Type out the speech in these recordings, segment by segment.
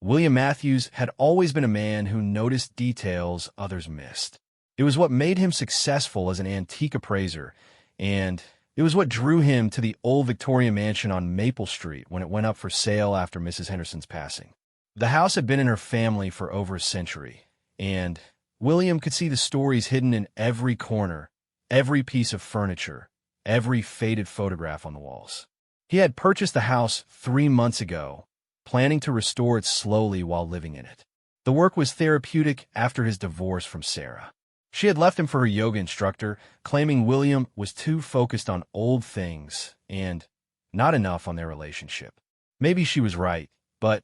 William Matthews had always been a man who noticed details others missed. It was what made him successful as an antique appraiser, and it was what drew him to the old Victorian mansion on Maple Street when it went up for sale after Mrs. Henderson's passing. The house had been in her family for over a century, and William could see the stories hidden in every corner, every piece of furniture, every faded photograph on the walls. He had purchased the house 3 months ago, planning to restore it slowly while living in it. The work was therapeutic after his divorce from Sarah. She had left him for her yoga instructor, claiming William was too focused on old things and not enough on their relationship. Maybe she was right, but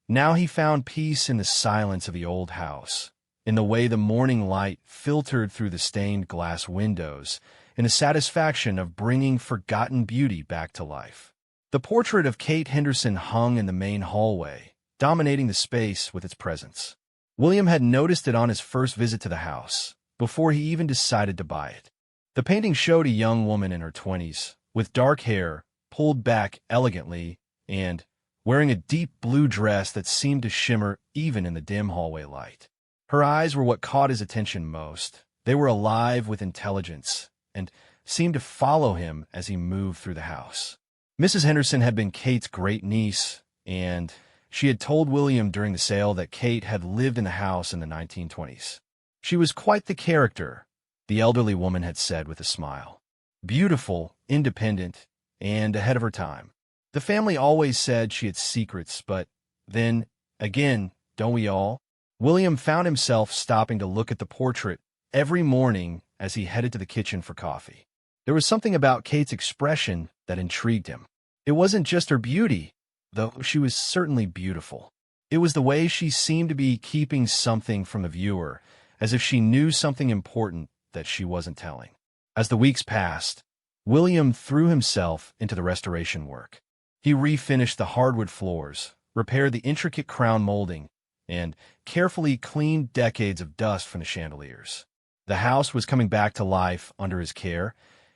now he found peace in the silence of the old house, in the way the morning light filtered through the stained glass windows, in the satisfaction of bringing forgotten beauty back to life. The portrait of Kate Henderson hung in the main hallway, dominating the space with its presence. William had noticed it on his first visit to the house, before he even decided to buy it. The painting showed a young woman in her 20s, with dark hair, pulled back elegantly, and wearing a deep blue dress that seemed to shimmer even in the dim hallway light. Her eyes were what caught his attention most. They were alive with intelligence, and seemed to follow him as he moved through the house. Mrs. Henderson had been Kate's great-niece, and she had told William during the sale that Kate had lived in the house in the 1920s. She was quite the character, the elderly woman had said with a smile. Beautiful, independent, and ahead of her time. The family always said she had secrets, but then, again, don't we all? William found himself stopping to look at the portrait every morning as he headed to the kitchen for coffee. There was something about Kate's expression that intrigued him. It wasn't just her beauty, though she was certainly beautiful. It was the way she seemed to be keeping something from the viewer, as if she knew something important that she wasn't telling. As the weeks passed, William threw himself into the restoration work. He refinished the hardwood floors, repaired the intricate crown molding, and carefully cleaned decades of dust from the chandeliers. The house was coming back to life under his care,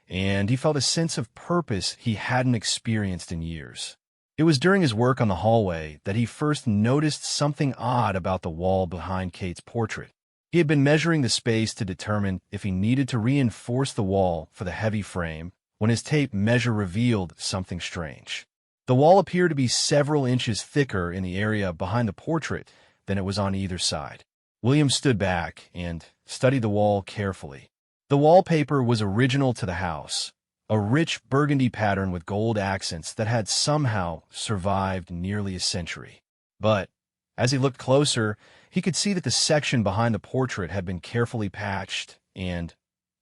and he felt a sense of purpose he hadn't experienced in years. It was during his work on the hallway that he first noticed something odd about the wall behind Kate's portrait. He had been measuring the space to determine if he needed to reinforce the wall for the heavy frame when his tape measure revealed something strange. The wall appeared to be several inches thicker in the area behind the portrait than it was on either side. William stood back and studied the wall carefully. The wallpaper was original to the house, a rich burgundy pattern with gold accents that had somehow survived nearly a century. But as he looked closer, he could see that the section behind the portrait had been carefully patched and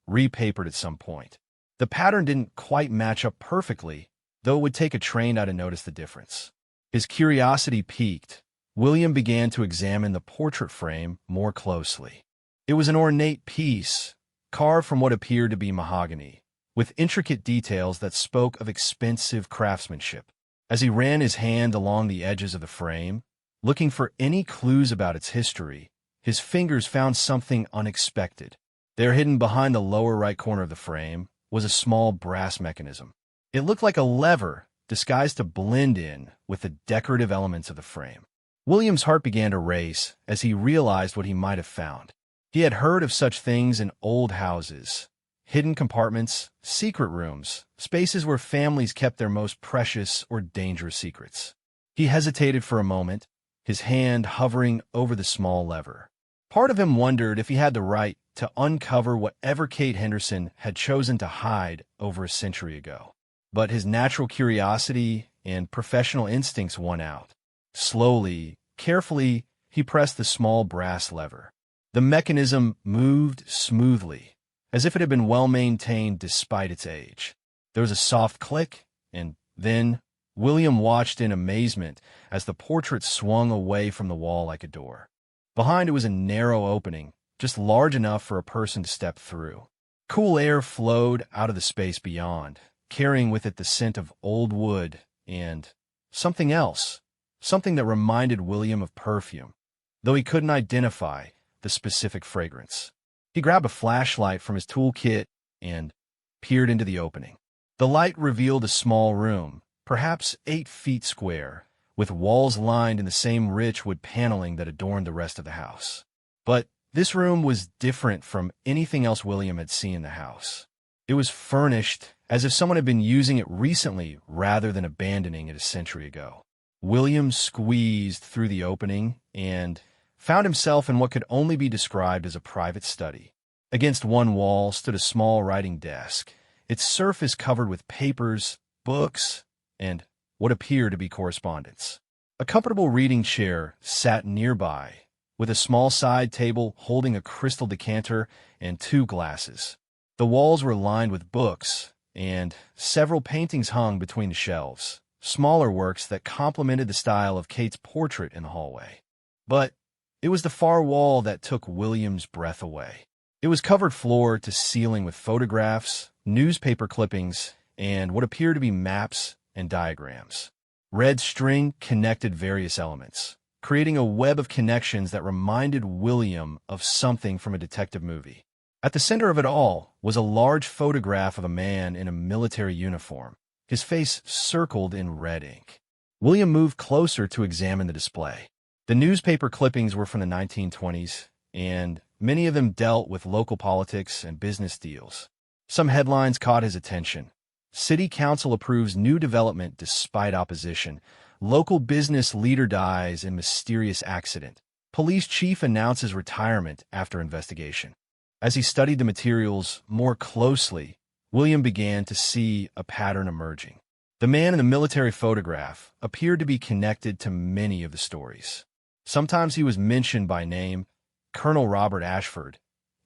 repapered at some point. The pattern didn't quite match up perfectly, though it would take a trained eye to notice the difference. His curiosity piqued. William began to examine the portrait frame more closely. It was an ornate piece, carved from what appeared to be mahogany, with intricate details that spoke of expensive craftsmanship. As he ran his hand along the edges of the frame, looking for any clues about its history, his fingers found something unexpected. There, hidden behind the lower right corner of the frame, was a small brass mechanism. It looked like a lever, disguised to blend in with the decorative elements of the frame. William's heart began to race as he realized what he might have found. He had heard of such things in old houses, hidden compartments, secret rooms, spaces where families kept their most precious or dangerous secrets. He hesitated for a moment, his hand hovering over the small lever. Part of him wondered if he had the right to uncover whatever Kate Henderson had chosen to hide over a century ago. But his natural curiosity and professional instincts won out. Slowly, carefully, he pressed the small brass lever. The mechanism moved smoothly, as if it had been well maintained despite its age. There was a soft click, and then William watched in amazement as the portrait swung away from the wall like a door. Behind it was a narrow opening, just large enough for a person to step through. Cool air flowed out of the space beyond, carrying with it the scent of old wood and something else, something that reminded William of perfume, though he couldn't identify the specific fragrance. He grabbed a flashlight from his toolkit and peered into the opening. The light revealed a small room, perhaps 8 feet square, with walls lined in the same rich wood paneling that adorned the rest of the house. But this room was different from anything else William had seen in the house. It was furnished as if someone had been using it recently rather than abandoning it a century ago. William squeezed through the opening and found himself in what could only be described as a private study. Against one wall stood a small writing desk, its surface covered with papers, books, and what appeared to be correspondence. A comfortable reading chair sat nearby, with a small side table holding a crystal decanter and 2 glasses. The walls were lined with books, and several paintings hung between the shelves, smaller works that complemented the style of Kate's portrait in the hallway. But it was the far wall that took William's breath away. It was covered floor to ceiling with photographs, newspaper clippings, and what appeared to be maps and diagrams. Red string connected various elements, creating a web of connections that reminded William of something from a detective movie. At the center of it all was a large photograph of a man in a military uniform, his face circled in red ink. William moved closer to examine the display. The newspaper clippings were from the 1920s, and many of them dealt with local politics and business deals. Some headlines caught his attention. City Council approves new development despite opposition. Local business leader dies in mysterious accident. Police chief announces retirement after investigation. As he studied the materials more closely, William began to see a pattern emerging. The man in the military photograph appeared to be connected to many of the stories. Sometimes he was mentioned by name, Colonel Robert Ashford,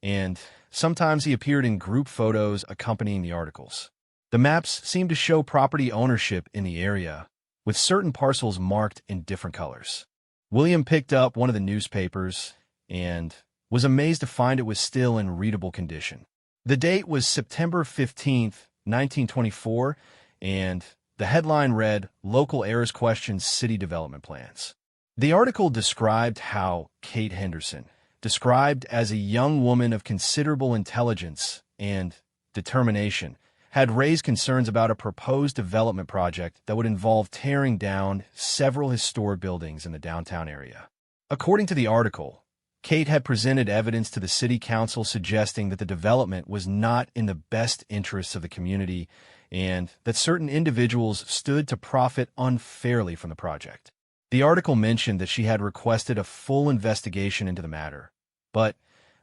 and sometimes he appeared in group photos accompanying the articles. The maps seemed to show property ownership in the area, with certain parcels marked in different colors. William picked up one of the newspapers and was amazed to find it was still in readable condition. The date was September 15th, 1924, and the headline read, "Local Heirs Question City Development Plans." The article described how Kate Henderson, described as a young woman of considerable intelligence and determination, had raised concerns about a proposed development project that would involve tearing down several historic buildings in the downtown area. According to the article, Kate had presented evidence to the city council suggesting that the development was not in the best interests of the community and that certain individuals stood to profit unfairly from the project. The article mentioned that she had requested a full investigation into the matter, but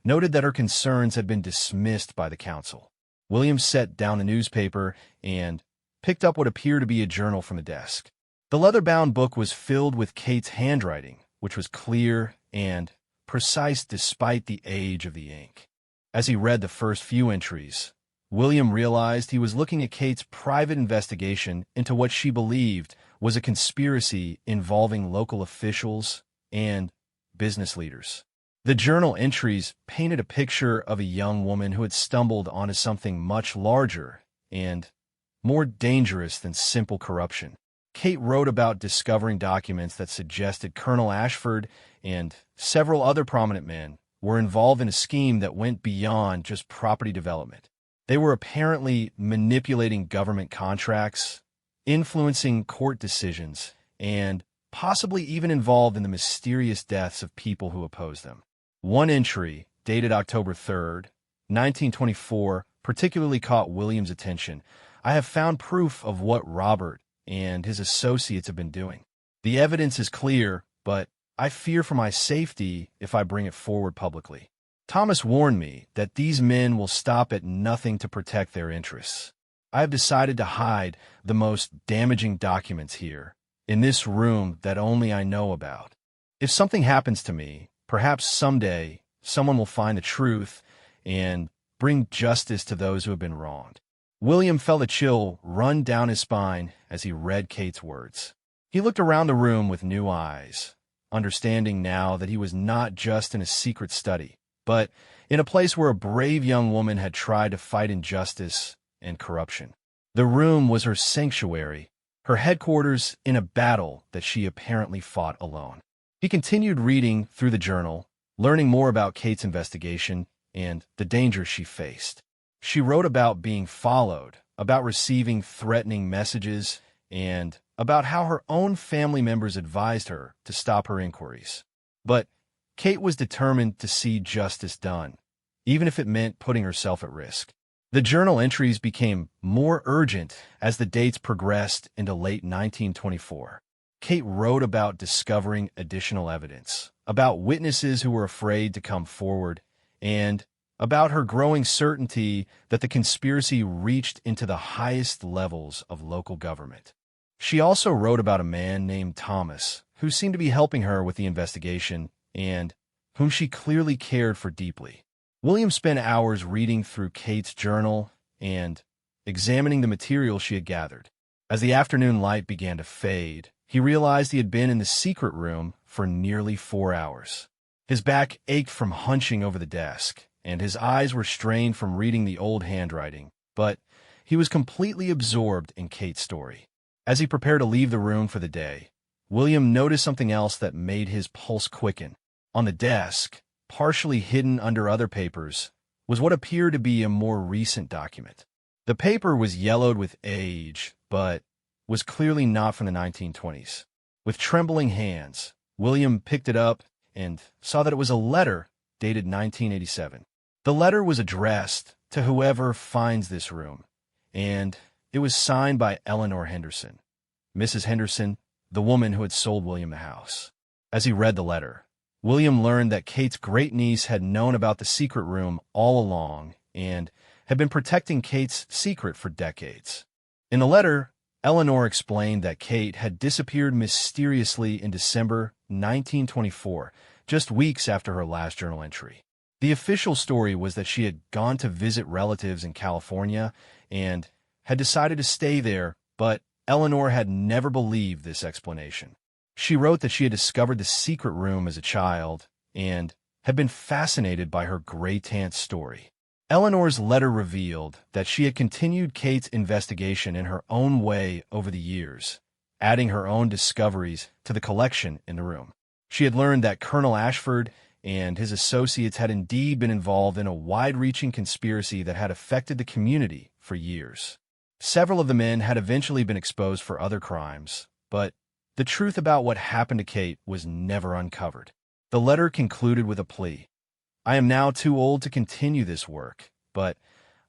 noted that her concerns had been dismissed by the council. William set down the newspaper and picked up what appeared to be a journal from the desk. The leather-bound book was filled with Kate's handwriting, which was clear and precise despite the age of the ink. As he read the first few entries, William realized he was looking at Kate's private investigation into what she believed was a conspiracy involving local officials and business leaders. The journal entries painted a picture of a young woman who had stumbled onto something much larger and more dangerous than simple corruption. Kate wrote about discovering documents that suggested Colonel Ashford and several other prominent men were involved in a scheme that went beyond just property development. They were apparently manipulating government contracts, influencing court decisions, and possibly even involved in the mysterious deaths of people who opposed them. One entry, dated October 3rd, 1924, particularly caught William's attention. "I have found proof of what Robert and his associates have been doing. The evidence is clear, but I fear for my safety if I bring it forward publicly. Thomas warned me that these men will stop at nothing to protect their interests. I have decided to hide the most damaging documents here, in this room that only I know about. If something happens to me, perhaps someday someone will find the truth and bring justice to those who have been wronged." William felt a chill run down his spine as he read Kate's words. He looked around the room with new eyes, understanding now that he was not just in a secret study, but in a place where a brave young woman had tried to fight injustice and corruption. The room was her sanctuary, her headquarters in a battle that she apparently fought alone. He continued reading through the journal, learning more about Kate's investigation and the dangers she faced. She wrote about being followed, about receiving threatening messages, and about how her own family members advised her to stop her inquiries. But Kate was determined to see justice done, even if it meant putting herself at risk. The journal entries became more urgent as the dates progressed into late 1924. Kate wrote about discovering additional evidence, about witnesses who were afraid to come forward, and about her growing certainty that the conspiracy reached into the highest levels of local government. She also wrote about a man named Thomas, who seemed to be helping her with the investigation and whom she clearly cared for deeply. William spent hours reading through Kate's journal and examining the material she had gathered. As the afternoon light began to fade, he realized he had been in the secret room for nearly 4 hours. His back ached from hunching over the desk, and his eyes were strained from reading the old handwriting, but he was completely absorbed in Kate's story. As he prepared to leave the room for the day, William noticed something else that made his pulse quicken. On the desk, partially hidden under other papers, was what appeared to be a more recent document. The paper was yellowed with age, but was clearly not from the 1920s. With trembling hands, William picked it up and saw that it was a letter dated 1987. The letter was addressed to whoever finds this room, and it was signed by Eleanor Henderson, Mrs. Henderson, the woman who had sold William the house. As he read the letter, William learned that Kate's great-niece had known about the secret room all along and had been protecting Kate's secret for decades. In the letter, Eleanor explained that Kate had disappeared mysteriously in December 1924, just weeks after her last journal entry. The official story was that she had gone to visit relatives in California and had decided to stay there, but Eleanor had never believed this explanation. She wrote that she had discovered the secret room as a child and had been fascinated by her great-aunt's story. Eleanor's letter revealed that she had continued Kate's investigation in her own way over the years, adding her own discoveries to the collection in the room. She had learned that Colonel Ashford and his associates had indeed been involved in a wide-reaching conspiracy that had affected the community for years. Several of the men had eventually been exposed for other crimes, but the truth about what happened to Kate was never uncovered. The letter concluded with a plea. "I am now too old to continue this work, but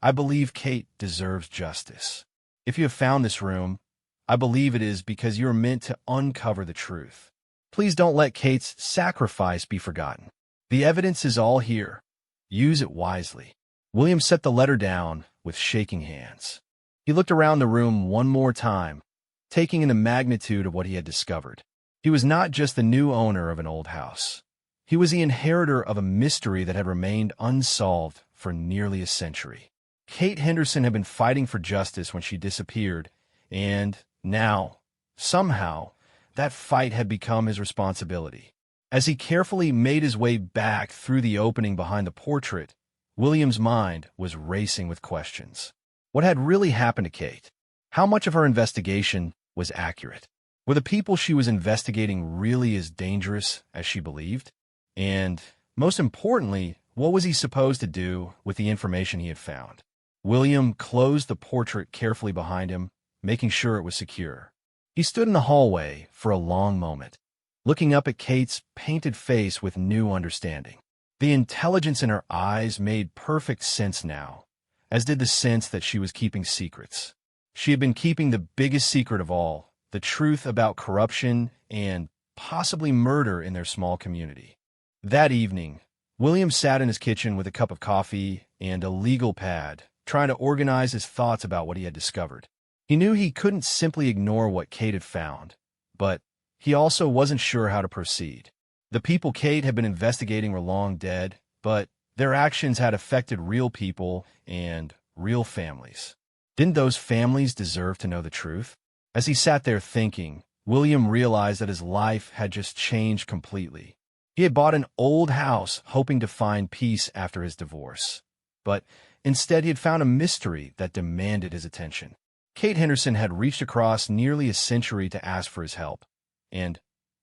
I believe Kate deserves justice. If you have found this room, I believe it is because you are meant to uncover the truth. Please don't let Kate's sacrifice be forgotten. The evidence is all here. Use it wisely." William set the letter down with shaking hands. He looked around the room one more time, taking in the magnitude of what he had discovered. He was not just the new owner of an old house. He was the inheritor of a mystery that had remained unsolved for nearly a century. Kate Henderson had been fighting for justice when she disappeared, and now, somehow, that fight had become his responsibility. As he carefully made his way back through the opening behind the portrait, William's mind was racing with questions. What had really happened to Kate? How much of her investigation was accurate? Were the people she was investigating really as dangerous as she believed? And, most importantly, what was he supposed to do with the information he had found? William closed the portrait carefully behind him, making sure it was secure. He stood in the hallway for a long moment, looking up at Kate's painted face with new understanding. The intelligence in her eyes made perfect sense now, as did the sense that she was keeping secrets. She had been keeping the biggest secret of all, the truth about corruption and possibly murder in their small community. That evening, William sat in his kitchen with a cup of coffee and a legal pad, trying to organize his thoughts about what he had discovered. He knew he couldn't simply ignore what Kate had found, but he also wasn't sure how to proceed. The people Kate had been investigating were long dead, but their actions had affected real people and real families. Didn't those families deserve to know the truth? As he sat there thinking, William realized that his life had just changed completely. He had bought an old house hoping to find peace after his divorce, but instead he had found a mystery that demanded his attention. Kate Henderson had reached across nearly a century to ask for his help, and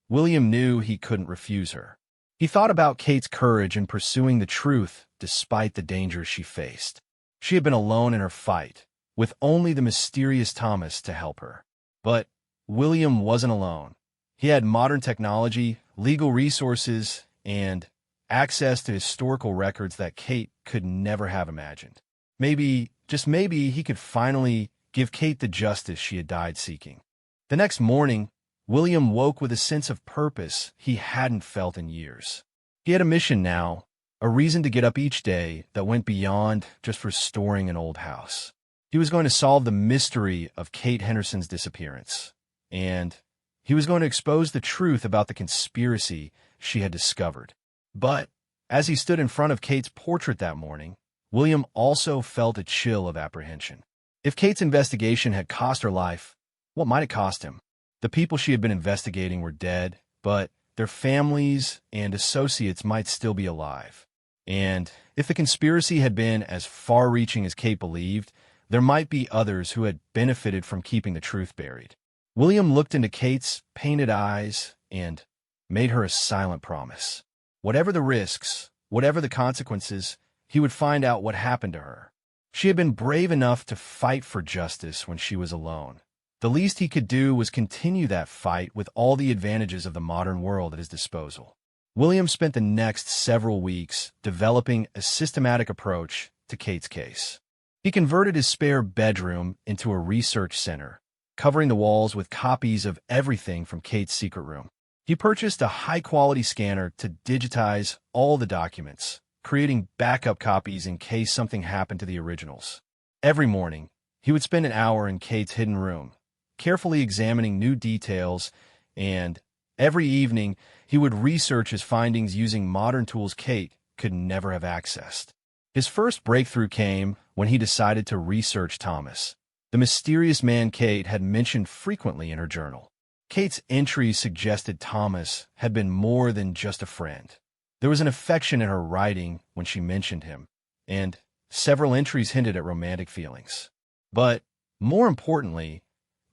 William knew he couldn't refuse her. He thought about Kate's courage in pursuing the truth despite the dangers she faced. She had been alone in her fight, with only the mysterious Thomas to help her. But William wasn't alone. He had modern technology, legal resources, and access to historical records that Kate could never have imagined. Maybe, just maybe, he could finally give Kate the justice she had died seeking. The next morning, William woke with a sense of purpose he hadn't felt in years. He had a mission now, a reason to get up each day that went beyond just restoring an old house. He was going to solve the mystery of Kate Henderson's disappearance, and he was going to expose the truth about the conspiracy she had discovered. But as he stood in front of Kate's portrait that morning, William also felt a chill of apprehension. If Kate's investigation had cost her life, what might it cost him? The people she had been investigating were dead, but their families and associates might still be alive. And if the conspiracy had been as far-reaching as Kate believed, there might be others who had benefited from keeping the truth buried. William looked into Kate's painted eyes and made her a silent promise. Whatever the risks, whatever the consequences, he would find out what happened to her. She had been brave enough to fight for justice when she was alone. The least he could do was continue that fight with all the advantages of the modern world at his disposal. William spent the next several weeks developing a systematic approach to Kate's case. He converted his spare bedroom into a research center, covering the walls with copies of everything from Kate's secret room. He purchased a high-quality scanner to digitize all the documents, creating backup copies in case something happened to the originals. Every morning, he would spend an hour in Kate's hidden room, carefully examining new details, and every evening he would research his findings using modern tools Kate could never have accessed. His first breakthrough came when he decided to research Thomas, the mysterious man Kate had mentioned frequently in her journal. Kate's entries suggested Thomas had been more than just a friend. There was an affection in her writing when she mentioned him, and several entries hinted at romantic feelings. But more importantly,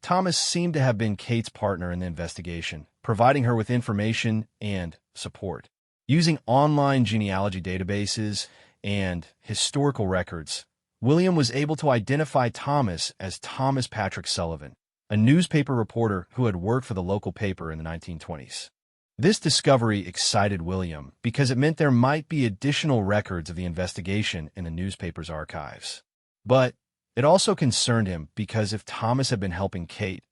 Thomas seemed to have been Kate's partner in the investigation, providing her with information and support. Using online genealogy databases and historical records, William was able to identify Thomas as Thomas Patrick Sullivan, a newspaper reporter who had worked for the local paper in the 1920s. This discovery excited William because it meant there might be additional records of the investigation in the newspaper's archives. But it also concerned him because if Thomas had been helping Kate,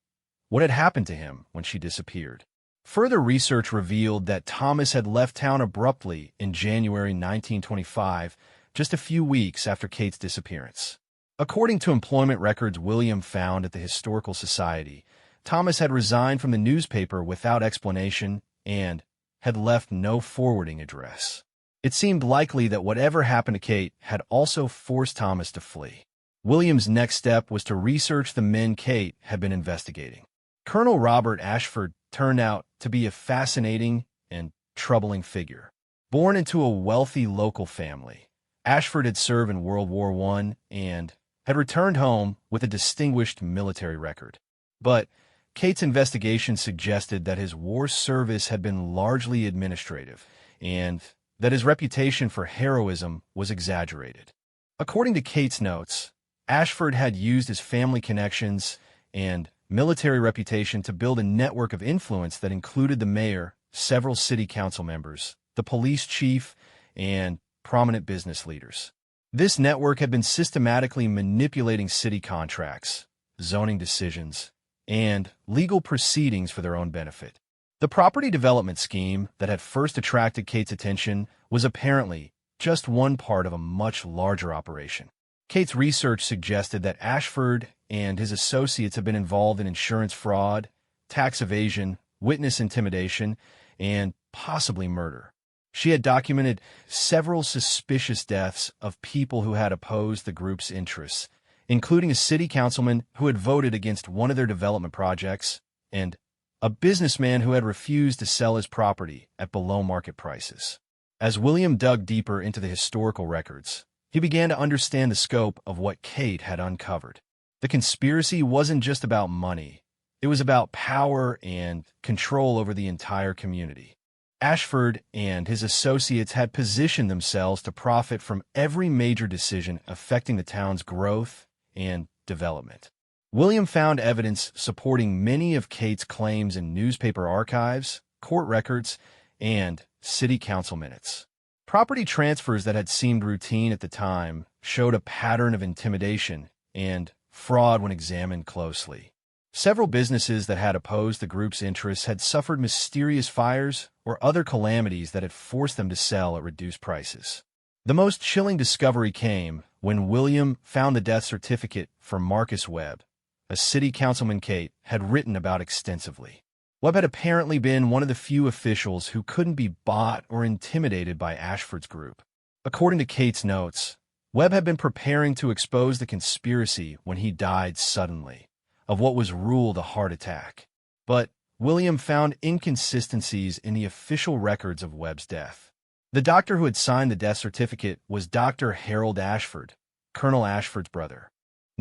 what had happened to him when she disappeared? Further research revealed that Thomas had left town abruptly in January 1925, just a few weeks after Kate's disappearance. According to employment records William found at the Historical Society, Thomas had resigned from the newspaper without explanation and had left no forwarding address. It seemed likely that whatever happened to Kate had also forced Thomas to flee. William's next step was to research the men Kate had been investigating. Colonel Robert Ashford turned out to be a fascinating and troubling figure. Born into a wealthy local family, Ashford had served in World War I and had returned home with a distinguished military record. But Kate's investigation suggested that his war service had been largely administrative and that his reputation for heroism was exaggerated. According to Kate's notes, Ashford had used his family connections and military reputation to build a network of influence that included the mayor, several city council members, the police chief, and prominent business leaders. This network had been systematically manipulating city contracts, zoning decisions, and legal proceedings for their own benefit. The property development scheme that had first attracted Kate's attention was apparently just one part of a much larger operation. Kate's research suggested that Ashford and his associates had been involved in insurance fraud, tax evasion, witness intimidation, and possibly murder. She had documented several suspicious deaths of people who had opposed the group's interests, including a city councilman who had voted against one of their development projects and a businessman who had refused to sell his property at below-market prices. As William dug deeper into the historical records, he began to understand the scope of what Kate had uncovered. The conspiracy wasn't just about money. It was about power and control over the entire community. Ashford and his associates had positioned themselves to profit from every major decision affecting the town's growth and development. William found evidence supporting many of Kate's claims in newspaper archives, court records, and city council minutes. Property transfers that had seemed routine at the time showed a pattern of intimidation and fraud when examined closely. Several businesses that had opposed the group's interests had suffered mysterious fires or other calamities that had forced them to sell at reduced prices. The most chilling discovery came when William found the death certificate for Marcus Webb, a city councilman Kate had written about extensively. Webb had apparently been one of the few officials who couldn't be bought or intimidated by Ashford's group. According to Kate's notes, Webb had been preparing to expose the conspiracy when he died suddenly of what was ruled a heart attack. But William found inconsistencies in the official records of Webb's death. The doctor who had signed the death certificate was Dr. Harold Ashford, Colonel Ashford's brother.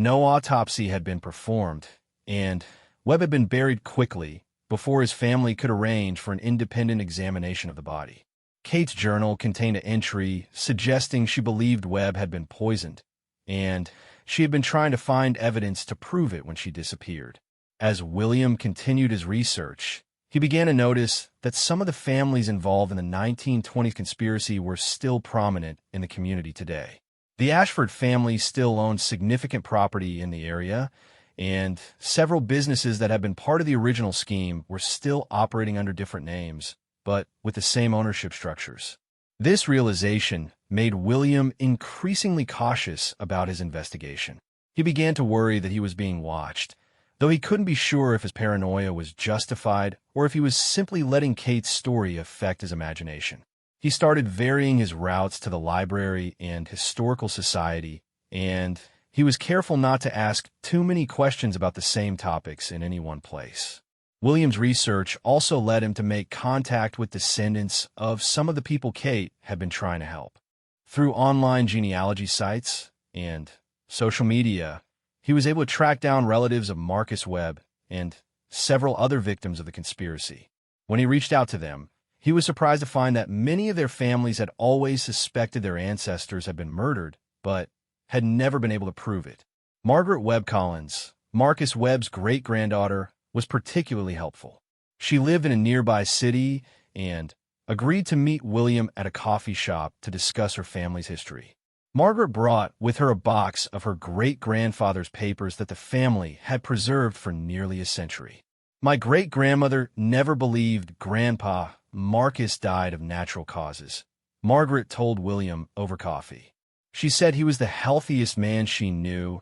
No autopsy had been performed, and Webb had been buried quickly before his family could arrange for an independent examination of the body. Kate's journal contained an entry suggesting she believed Webb had been poisoned, and she had been trying to find evidence to prove it when she disappeared. As William continued his research, he began to notice that some of the families involved in the 1920s conspiracy were still prominent in the community today. The Ashford family still owned significant property in the area, and several businesses that had been part of the original scheme were still operating under different names, but with the same ownership structures. This realization made William increasingly cautious about his investigation. He began to worry that he was being watched, though he couldn't be sure if his paranoia was justified or if he was simply letting Kate's story affect his imagination. He started varying his routes to the library and historical society, and he was careful not to ask too many questions about the same topics in any one place. William's research also led him to make contact with descendants of some of the people Kate had been trying to help. Through online genealogy sites and social media, he was able to track down relatives of Marcus Webb and several other victims of the conspiracy. When he reached out to them, he was surprised to find that many of their families had always suspected their ancestors had been murdered, but had never been able to prove it. Margaret Webb Collins, Marcus Webb's great-granddaughter, was particularly helpful. She lived in a nearby city and agreed to meet William at a coffee shop to discuss her family's history. Margaret brought with her a box of her great-grandfather's papers that the family had preserved for nearly a century. My great-grandmother never believed Grandpa Marcus died of natural causes, Margaret told William over coffee. She said he was the healthiest man she knew,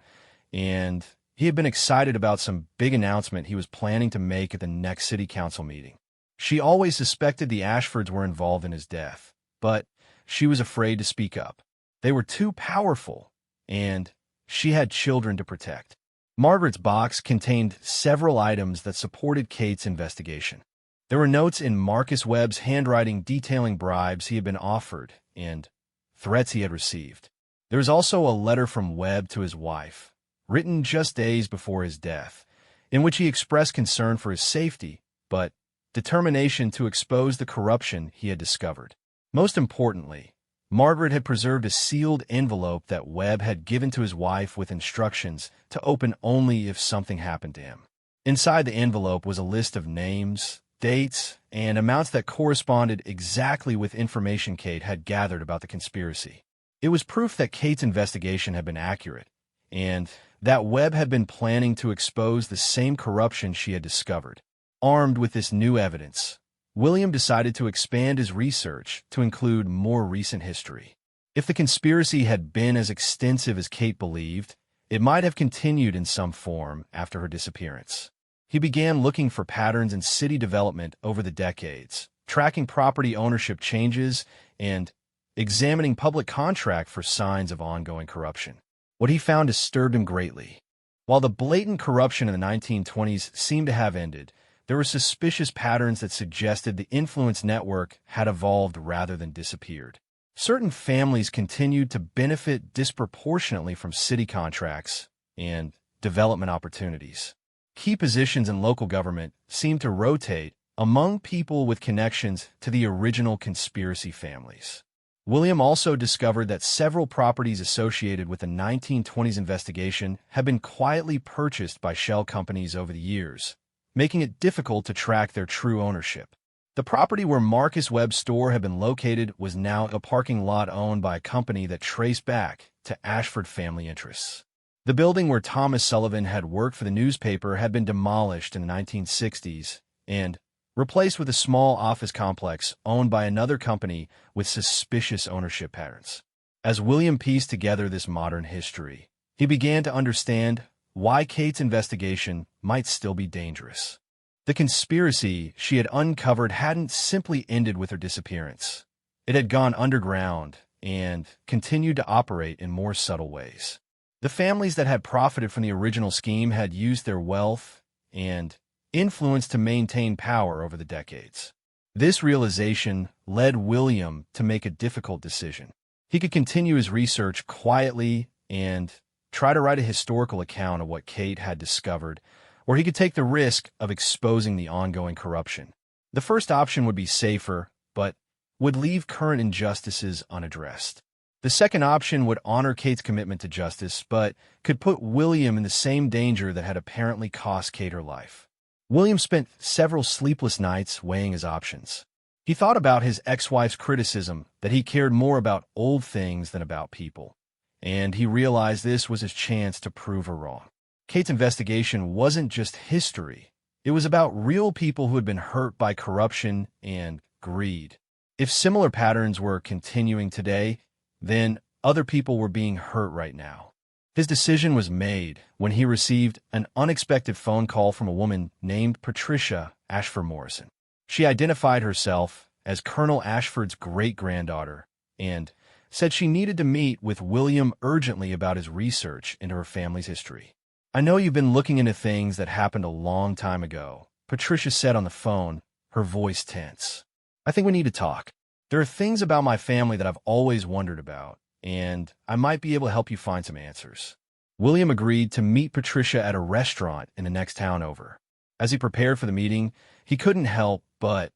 and he had been excited about some big announcement he was planning to make at the next city council meeting. She always suspected the Ashfords were involved in his death, but she was afraid to speak up. They were too powerful, and she had children to protect. Margaret's box contained several items that supported Kate's investigation. There were notes in Marcus Webb's handwriting detailing bribes he had been offered and threats he had received. There was also a letter from Webb to his wife, written just days before his death, in which he expressed concern for his safety, but determination to expose the corruption he had discovered. Most importantly, Margaret had preserved a sealed envelope that Webb had given to his wife with instructions to open only if something happened to him. Inside the envelope was a list of names, dates, and amounts that corresponded exactly with information Kate had gathered about the conspiracy. It was proof that Kate's investigation had been accurate, and that Webb had been planning to expose the same corruption she had discovered. Armed with this new evidence, William decided to expand his research to include more recent history. If the conspiracy had been as extensive as Kate believed, it might have continued in some form after her disappearance. He began looking for patterns in city development over the decades, tracking property ownership changes, and examining public contract for signs of ongoing corruption. What he found disturbed him greatly. While the blatant corruption in the 1920s seemed to have ended, there were suspicious patterns that suggested the influence network had evolved rather than disappeared. Certain families continued to benefit disproportionately from city contracts and development opportunities. Key positions in local government seemed to rotate among people with connections to the original conspiracy families. William also discovered that several properties associated with the 1920s investigation had been quietly purchased by shell companies over the years, making it difficult to track their true ownership. The property where Marcus Webb's store had been located was now a parking lot owned by a company that traced back to Ashford family interests. The building where Thomas Sullivan had worked for the newspaper had been demolished in the 1960s and replaced with a small office complex owned by another company with suspicious ownership patterns. As William pieced together this modern history, he began to understand why Kate's investigation might still be dangerous. The conspiracy she had uncovered hadn't simply ended with her disappearance. It had gone underground and continued to operate in more subtle ways. The families that had profited from the original scheme had used their wealth and influence to maintain power over the decades. This realization led William to make a difficult decision. He could continue his research quietly and try to write a historical account of what Kate had discovered, or he could take the risk of exposing the ongoing corruption. The first option would be safer, but would leave current injustices unaddressed. The second option would honor Kate's commitment to justice, but could put William in the same danger that had apparently cost Kate her life. William spent several sleepless nights weighing his options. He thought about his ex-wife's criticism that he cared more about old things than about people, and he realized this was his chance to prove her wrong. Kate's investigation wasn't just history. It was about real people who had been hurt by corruption and greed. If similar patterns were continuing today, then other people were being hurt right now. His decision was made when he received an unexpected phone call from a woman named Patricia Ashford Morrison. She identified herself as Colonel Ashford's great-granddaughter and said she needed to meet with William urgently about his research into her family's history. "I know you've been looking into things that happened a long time ago," Patricia said on the phone, her voice tense. "I think we need to talk. There are things about my family that I've always wondered about, and I might be able to help you find some answers." William agreed to meet Patricia at a restaurant in the next town over. As he prepared for the meeting, he couldn't help but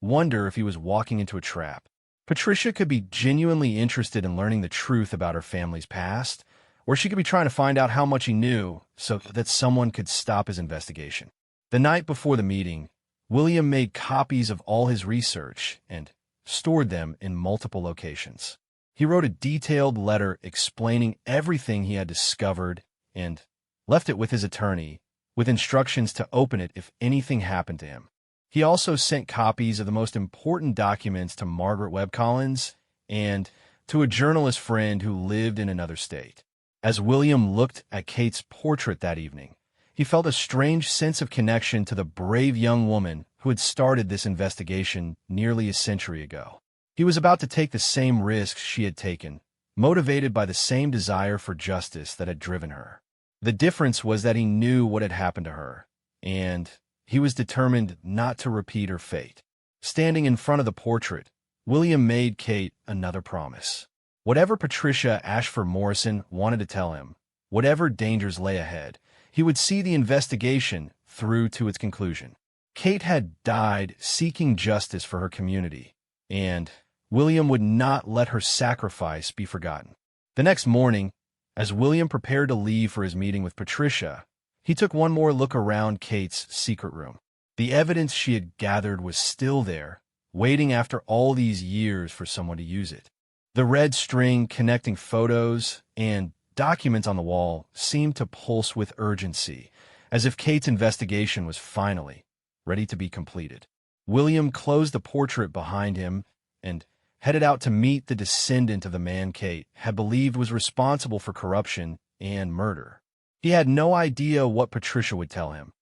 wonder if he was walking into a trap. Patricia could be genuinely interested in learning the truth about her family's past, or she could be trying to find out how much he knew so that someone could stop his investigation. The night before the meeting, William made copies of all his research and stored them in multiple locations. He wrote a detailed letter explaining everything he had discovered and left it with his attorney, with instructions to open it if anything happened to him. He also sent copies of the most important documents to Margaret Webb Collins and to a journalist friend who lived in another state. As William looked at Kate's portrait that evening, he felt a strange sense of connection to the brave young woman who had started this investigation nearly a century ago. He was about to take the same risks she had taken, motivated by the same desire for justice that had driven her. The difference was that he knew what had happened to her, and he was determined not to repeat her fate. Standing in front of the portrait, William made Kate another promise. Whatever Patricia Ashford Morrison wanted to tell him, whatever dangers lay ahead, he would see the investigation through to its conclusion. Kate had died seeking justice for her community, and William would not let her sacrifice be forgotten. The next morning, as William prepared to leave for his meeting with Patricia, he took one more look around Kate's secret room. The evidence she had gathered was still there, waiting after all these years for someone to use it. The red string connecting photos and documents on the wall seemed to pulse with urgency, as if Kate's investigation was finally ready to be completed. William closed the portrait behind him and headed out to meet the descendant of the man Kate had believed was responsible for corruption and murder. He had no idea what Patricia would tell him,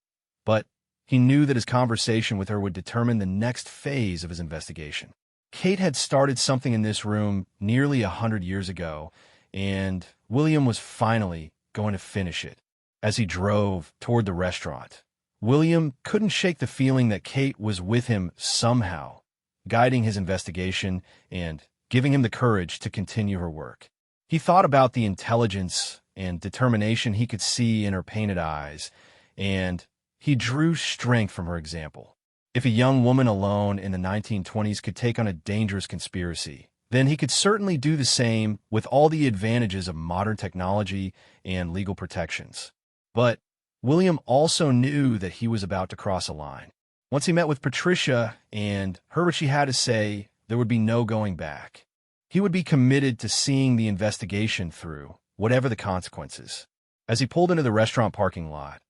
but he knew that his conversation with her would determine the next phase of his investigation. Kate had started something in this room nearly 100 years ago, and William was finally going to finish it. As he drove toward the restaurant, William couldn't shake the feeling that Kate was with him somehow, guiding his investigation and giving him the courage to continue her work. He thought about the intelligence and determination he could see in her painted eyes, and he drew strength from her example. If a young woman alone in the 1920s could take on a dangerous conspiracy, then he could certainly do the same with all the advantages of modern technology and legal protections. But William also knew that he was about to cross a line. Once he met with Patricia and heard what she had to say, there would be no going back. He would be committed to seeing the investigation through, whatever the consequences. As he pulled into the restaurant parking lot,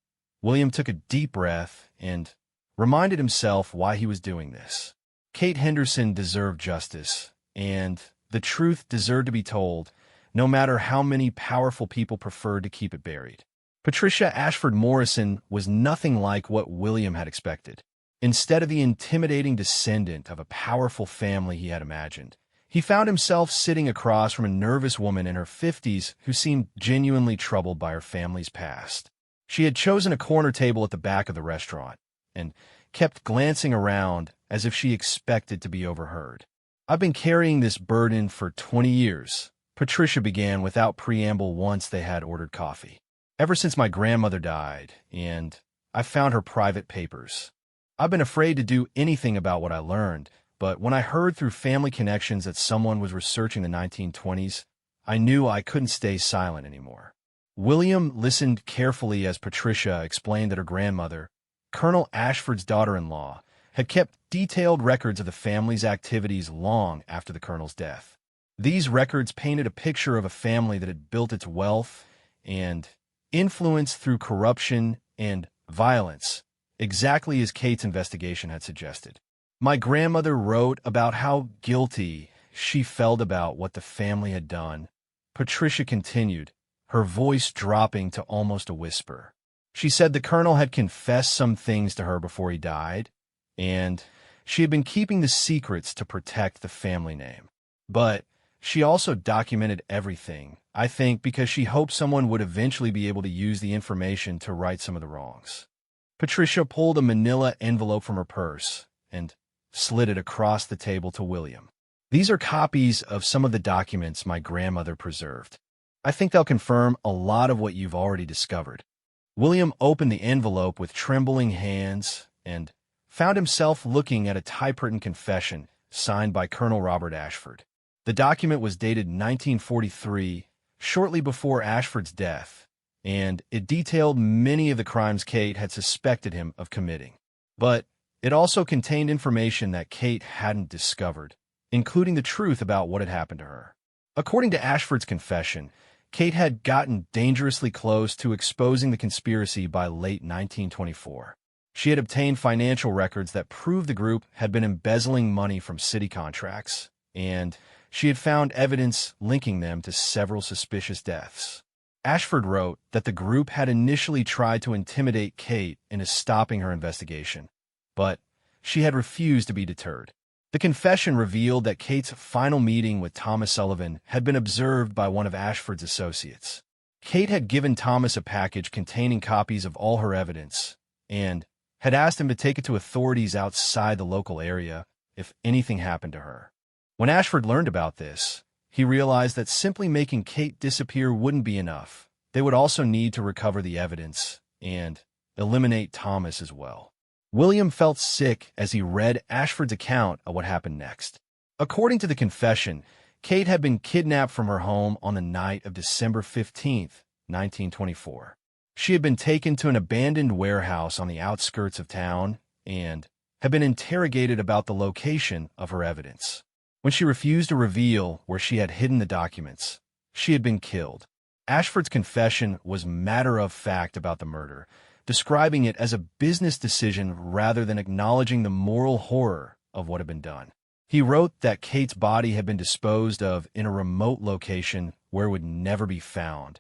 William took a deep breath and reminded himself why he was doing this. Kate Henderson deserved justice, and the truth deserved to be told, no matter how many powerful people preferred to keep it buried. Patricia Ashford Morrison was nothing like what William had expected. Instead of the intimidating descendant of a powerful family he had imagined, he found himself sitting across from a nervous woman in her 50s who seemed genuinely troubled by her family's past. She had chosen a corner table at the back of the restaurant and kept glancing around as if she expected to be overheard. "I've been carrying this burden for 20 years, Patricia began without preamble once they had ordered coffee. "Ever since my grandmother died, and I found her private papers. I've been afraid to do anything about what I learned, but when I heard through family connections that someone was researching the 1920s, I knew I couldn't stay silent anymore." William listened carefully as Patricia explained that her grandmother, Colonel Ashford's daughter-in-law, had kept detailed records of the family's activities long after the colonel's death. These records painted a picture of a family that had built its wealth and influence through corruption and violence, exactly as Kate's investigation had suggested. "My grandmother wrote about how guilty she felt about what the family had done," Patricia continued, her voice dropping to almost a whisper. "She said the colonel had confessed some things to her before he died, and she had been keeping the secrets to protect the family name. But she also documented everything, I think, because she hoped someone would eventually be able to use the information to right some of the wrongs." Patricia pulled a manila envelope from her purse and slid it across the table to William. "These are copies of some of the documents my grandmother preserved. I think they'll confirm a lot of what you've already discovered." William opened the envelope with trembling hands and found himself looking at a typewritten confession signed by Colonel Robert Ashford. The document was dated 1943, shortly before Ashford's death, and it detailed many of the crimes Kate had suspected him of committing. But it also contained information that Kate hadn't discovered, including the truth about what had happened to her. According to Ashford's confession, Kate had gotten dangerously close to exposing the conspiracy by late 1924. She had obtained financial records that proved the group had been embezzling money from city contracts, and she had found evidence linking them to several suspicious deaths. Ashford wrote that the group had initially tried to intimidate Kate into stopping her investigation, but she had refused to be deterred. The confession revealed that Kate's final meeting with Thomas Sullivan had been observed by one of Ashford's associates. Kate had given Thomas a package containing copies of all her evidence and had asked him to take it to authorities outside the local area if anything happened to her. When Ashford learned about this, he realized that simply making Kate disappear wouldn't be enough. They would also need to recover the evidence and eliminate Thomas as well. William felt sick as he read Ashford's account of what happened next. According to the confession, Kate had been kidnapped from her home on the night of December 15th, 1924. She had been taken to an abandoned warehouse on the outskirts of town and had been interrogated about the location of her evidence. When she refused to reveal where she had hidden the documents, she had been killed. Ashford's confession was matter-of-fact about the murder, describing it as a business decision rather than acknowledging the moral horror of what had been done. He wrote that Kate's body had been disposed of in a remote location where it would never be found,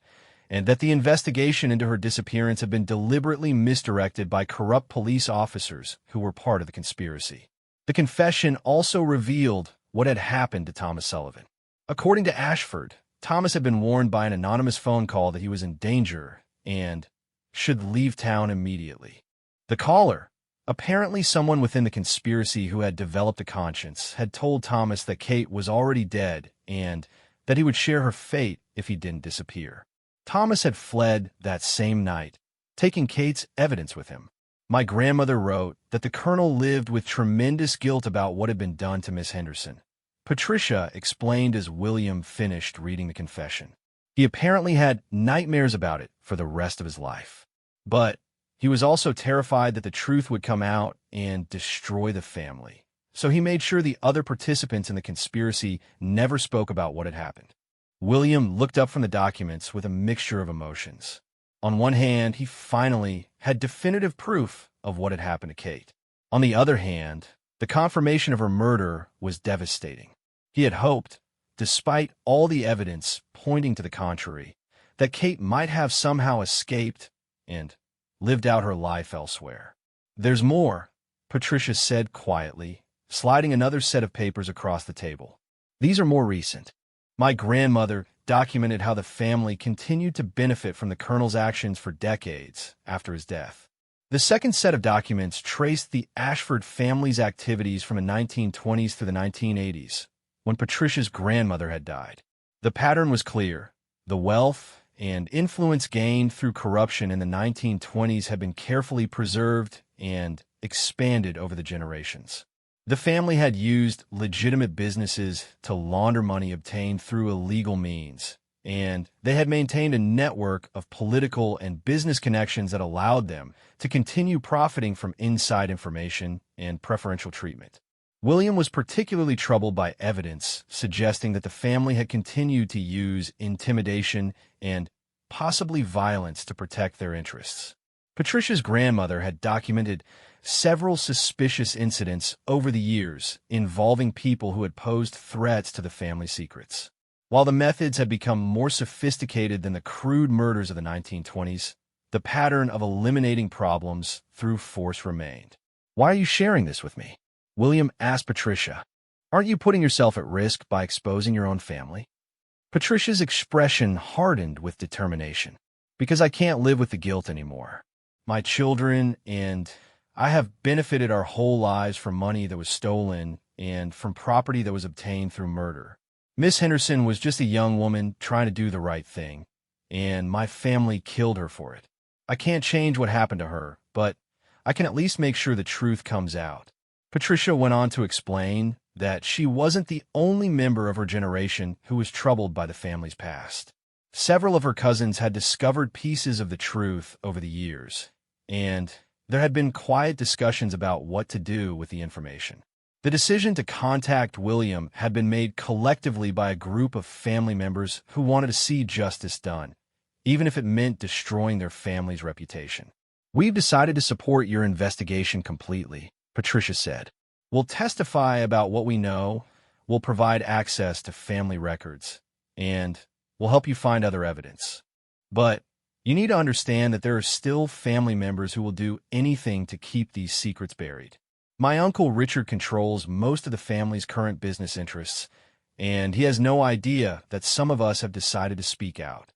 and that the investigation into her disappearance had been deliberately misdirected by corrupt police officers who were part of the conspiracy. The confession also revealed what had happened to Thomas Sullivan. According to Ashford, Thomas had been warned by an anonymous phone call that he was in danger and should leave town immediately. The caller, apparently someone within the conspiracy who had developed a conscience, had told Thomas that Kate was already dead and that he would share her fate if he didn't disappear. Thomas had fled that same night, taking Kate's evidence with him. My grandmother wrote that the colonel lived with tremendous guilt about what had been done to Miss Henderson, Patricia explained as William finished reading the confession. He apparently had nightmares about it for the rest of his life. But he was also terrified that the truth would come out and destroy the family. So he made sure the other participants in the conspiracy never spoke about what had happened. William looked up from the documents with a mixture of emotions. On one hand, he finally had definitive proof of what had happened to Kate. On the other hand, the confirmation of her murder was devastating. He had hoped, despite all the evidence pointing to the contrary, that Kate might have somehow escaped and lived out her life elsewhere. "There's more," Patricia said quietly, sliding another set of papers across the table. "These are more recent. My grandmother documented how the family continued to benefit from the colonel's actions for decades after his death. The second set of documents traced the Ashford family's activities from the 1920s to the 1980s, when Patricia's grandmother had died. The pattern was clear. The wealth and influence gained through corruption in the 1920s had been carefully preserved and expanded over the generations. The family had used legitimate businesses to launder money obtained through illegal means, and they had maintained a network of political and business connections that allowed them to continue profiting from inside information and preferential treatment. William was particularly troubled by evidence suggesting that the family had continued to use intimidation and possibly violence to protect their interests. Patricia's grandmother had documented several suspicious incidents over the years involving people who had posed threats to the family secrets. While the methods had become more sophisticated than the crude murders of the 1920s, the pattern of eliminating problems through force remained. "Why are you sharing this with me?" William asked Patricia. "Aren't you putting yourself at risk by exposing your own family?" Patricia's expression hardened with determination. "Because I can't live with the guilt anymore. My children and I have benefited our whole lives from money that was stolen and from property that was obtained through murder. Miss Henderson was just a young woman trying to do the right thing, and my family killed her for it. I can't change what happened to her, but I can at least make sure the truth comes out." Patricia went on to explain that she wasn't the only member of her generation who was troubled by the family's past. Several of her cousins had discovered pieces of the truth over the years, and there had been quiet discussions about what to do with the information. The decision to contact William had been made collectively by a group of family members who wanted to see justice done, even if it meant destroying their family's reputation. "We've decided to support your investigation completely," Patricia said. "We'll testify about what we know, we'll provide access to family records, and we'll help you find other evidence. But you need to understand that there are still family members who will do anything to keep these secrets buried. My uncle Richard controls most of the family's current business interests, and he has no idea that some of us have decided to speak out."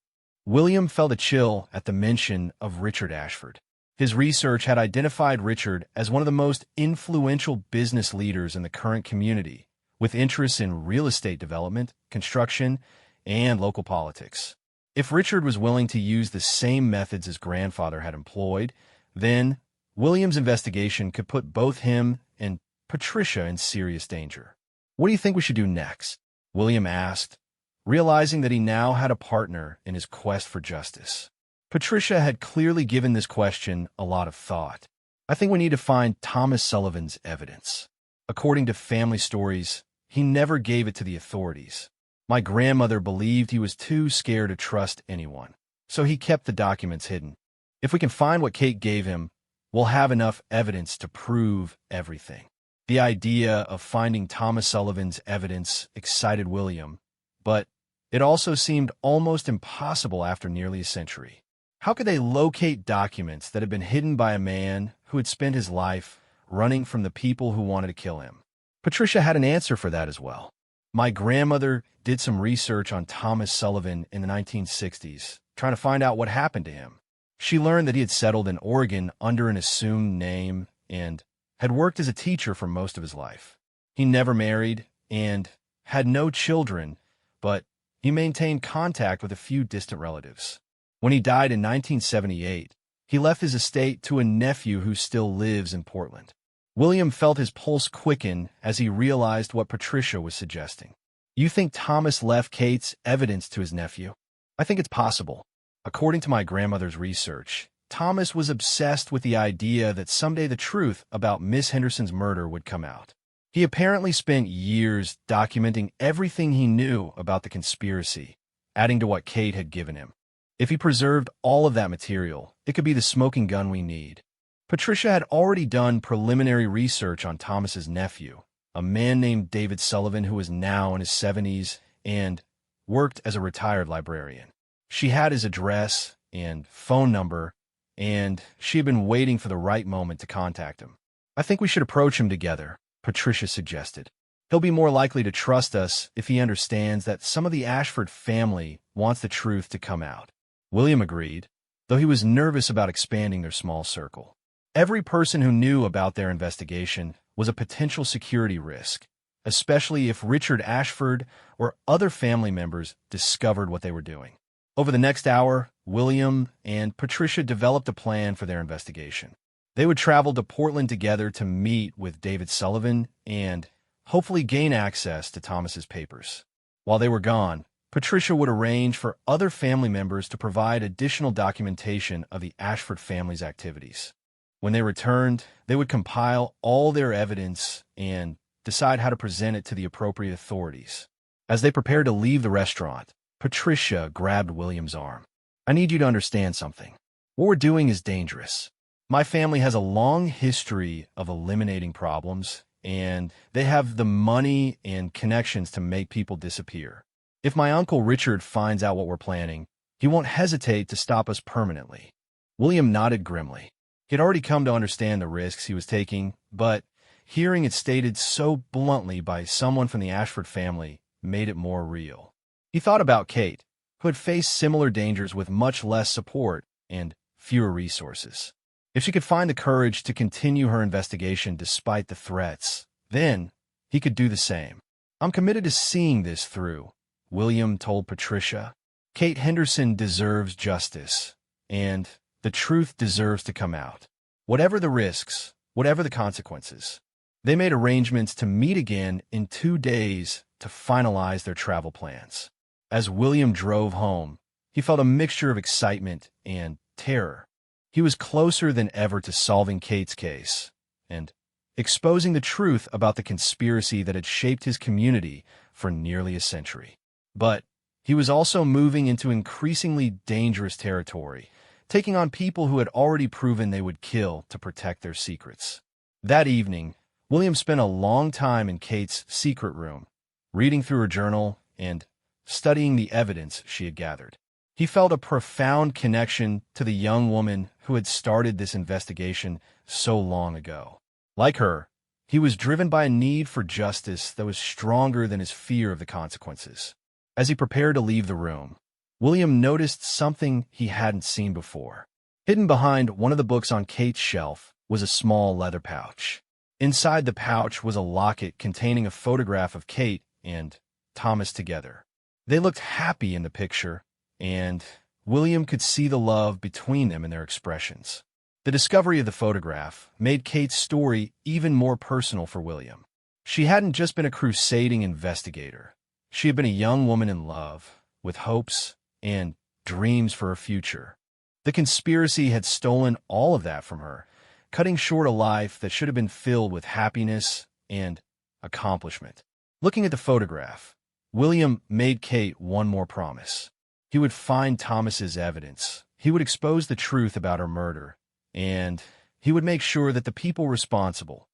William felt a chill at the mention of Richard Ashford. His research had identified Richard as one of the most influential business leaders in the current community, with interests in real estate development, construction, and local politics. If Richard was willing to use the same methods his grandfather had employed, then William's investigation could put both him and Patricia in serious danger. "What do you think we should do next?" William asked, realizing that he now had a partner in his quest for justice. Patricia had clearly given this question a lot of thought. "I think we need to find Thomas Sullivan's evidence. According to family stories, he never gave it to the authorities. My grandmother believed he was too scared to trust anyone, so he kept the documents hidden. If we can find what Kate gave him, we'll have enough evidence to prove everything." The idea of finding Thomas Sullivan's evidence excited William, but it also seemed almost impossible after nearly a century. How could they locate documents that had been hidden by a man who had spent his life running from the people who wanted to kill him? Patricia had an answer for that as well. "My grandmother did some research on Thomas Sullivan in the 1960s, trying to find out what happened to him. She learned that he had settled in Oregon under an assumed name and had worked as a teacher for most of his life. He never married and had no children, but he maintained contact with a few distant relatives. When he died in 1978, he left his estate to a nephew who still lives in Portland. William felt his pulse quicken as he realized what Patricia was suggesting. You think Thomas left Kate's evidence to his nephew? I think it's possible. According to my grandmother's research, Thomas was obsessed with the idea that someday the truth about Miss Henderson's murder would come out. He apparently spent years documenting everything he knew about the conspiracy, adding to what Kate had given him. If he preserved all of that material, it could be the smoking gun we need. Patricia had already done preliminary research on Thomas's nephew, a man named David Sullivan who was now in his 70s and worked as a retired librarian. She had his address and phone number, and she had been waiting for the right moment to contact him. I think we should approach him together, Patricia suggested. He'll be more likely to trust us if he understands that some of the Ashford family wants the truth to come out. William agreed, though he was nervous about expanding their small circle. Every person who knew about their investigation was a potential security risk, especially if Richard Ashford or other family members discovered what they were doing. Over the next hour, William and Patricia developed a plan for their investigation. They would travel to Portland together to meet with David Sullivan and hopefully gain access to Thomas's papers. While they were gone, Patricia would arrange for other family members to provide additional documentation of the Ashford family's activities. When they returned, they would compile all their evidence and decide how to present it to the appropriate authorities. As they prepared to leave the restaurant, Patricia grabbed William's arm. I need you to understand something. What we're doing is dangerous. My family has a long history of eliminating problems, and they have the money and connections to make people disappear. If my Uncle Richard finds out what we're planning, he won't hesitate to stop us permanently. William nodded grimly. He had already come to understand the risks he was taking, but hearing it stated so bluntly by someone from the Ashford family made it more real. He thought about Kate, who had faced similar dangers with much less support and fewer resources. If she could find the courage to continue her investigation despite the threats, then he could do the same. I'm committed to seeing this through, William told Patricia. Kate Henderson deserves justice, and the truth deserves to come out. Whatever the risks, whatever the consequences. They made arrangements to meet again in 2 days to finalize their travel plans. As William drove home, he felt a mixture of excitement and terror. He was closer than ever to solving Kate's case and exposing the truth about the conspiracy that had shaped his community for nearly a century. But he was also moving into increasingly dangerous territory, taking on people who had already proven they would kill to protect their secrets. That evening, William spent a long time in Kate's secret room, reading through her journal and studying the evidence she had gathered. He felt a profound connection to the young woman who had started this investigation so long ago. Like her, he was driven by a need for justice that was stronger than his fear of the consequences. As he prepared to leave the room, William noticed something he hadn't seen before. Hidden behind one of the books on Kate's shelf was a small leather pouch. Inside the pouch was a locket containing a photograph of Kate and Thomas together. They looked happy in the picture, and William could see the love between them in their expressions. The discovery of the photograph made Kate's story even more personal for William. She hadn't just been a crusading investigator. She had been a young woman in love, with hopes and dreams for her future. The conspiracy had stolen all of that from her, cutting short a life that should have been filled with happiness and accomplishment. Looking at the photograph, William made Kate one more promise. He would find Thomas's evidence. He would expose the truth about her murder, and he would make sure that the people responsible,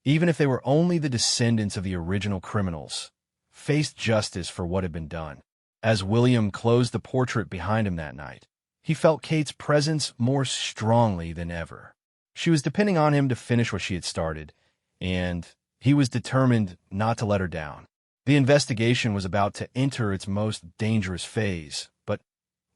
even if they were only the descendants of the original criminals, faced justice for what had been done. As William closed the portrait behind him that night, he felt Kate's presence more strongly than ever. She was depending on him to finish what she had started, and he was determined not to let her down. The investigation was about to enter its most dangerous phase, but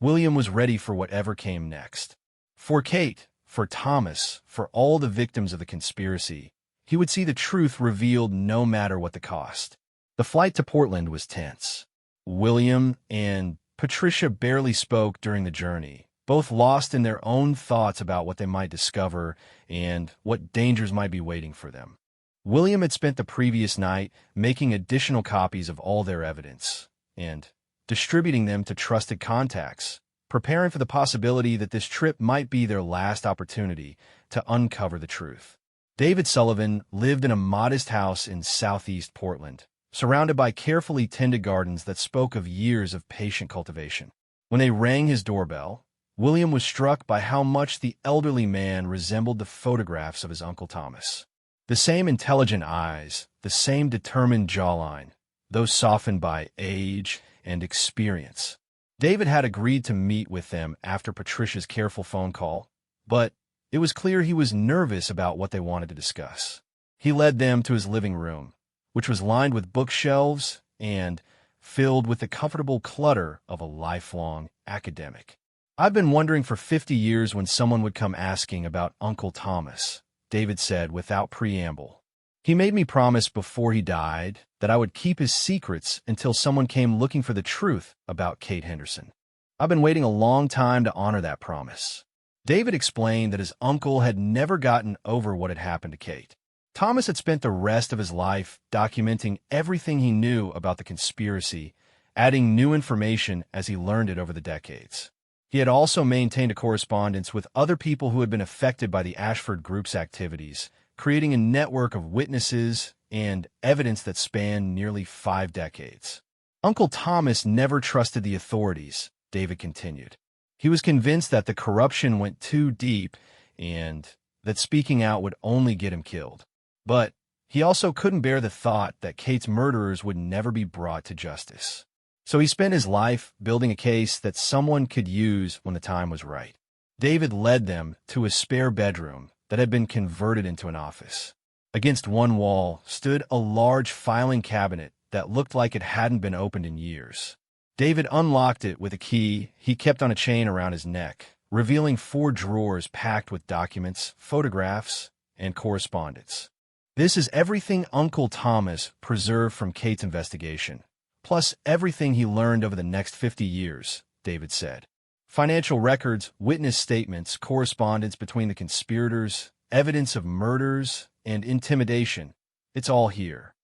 William was ready for whatever came next. For Kate, for Thomas, for all the victims of the conspiracy, he would see the truth revealed no matter what the cost. The flight to Portland was tense. William and Patricia barely spoke during the journey, both lost in their own thoughts about what they might discover and what dangers might be waiting for them. William had spent the previous night making additional copies of all their evidence and distributing them to trusted contacts, preparing for the possibility that this trip might be their last opportunity to uncover the truth. David Sullivan lived in a modest house in southeast Portland, surrounded by carefully tended gardens that spoke of years of patient cultivation. When they rang his doorbell, William was struck by how much the elderly man resembled the photographs of his Uncle Thomas. The same intelligent eyes, the same determined jawline, though softened by age and experience. David had agreed to meet with them after Patricia's careful phone call, but it was clear he was nervous about what they wanted to discuss. He led them to his living room, which was lined with bookshelves and filled with the comfortable clutter of a lifelong academic. "I've been wondering for 50 years when someone would come asking about Uncle Thomas," David said without preamble. "He made me promise before he died that I would keep his secrets until someone came looking for the truth about Kate Henderson. I've been waiting a long time to honor that promise." David explained that his uncle had never gotten over what had happened to Kate. Thomas had spent the rest of his life documenting everything he knew about the conspiracy, adding new information as he learned it over the decades. He had also maintained a correspondence with other people who had been affected by the Ashford Group's activities, creating a network of witnesses and evidence that spanned nearly 5 decades. Uncle Thomas never trusted the authorities, David continued. He was convinced that the corruption went too deep and that speaking out would only get him killed. But he also couldn't bear the thought that Kate's murderers would never be brought to justice. So he spent his life building a case that someone could use when the time was right. David led them to a spare bedroom that had been converted into an office. Against one wall stood a large filing cabinet that looked like it hadn't been opened in years. David unlocked it with a key he kept on a chain around his neck, revealing 4 drawers packed with documents, photographs, and correspondence. "This is everything Uncle Thomas preserved from Kate's investigation, plus everything he learned over the next 50 years, David said. "Financial records, witness statements, correspondence between the conspirators, evidence of murders, and intimidation. It's all here."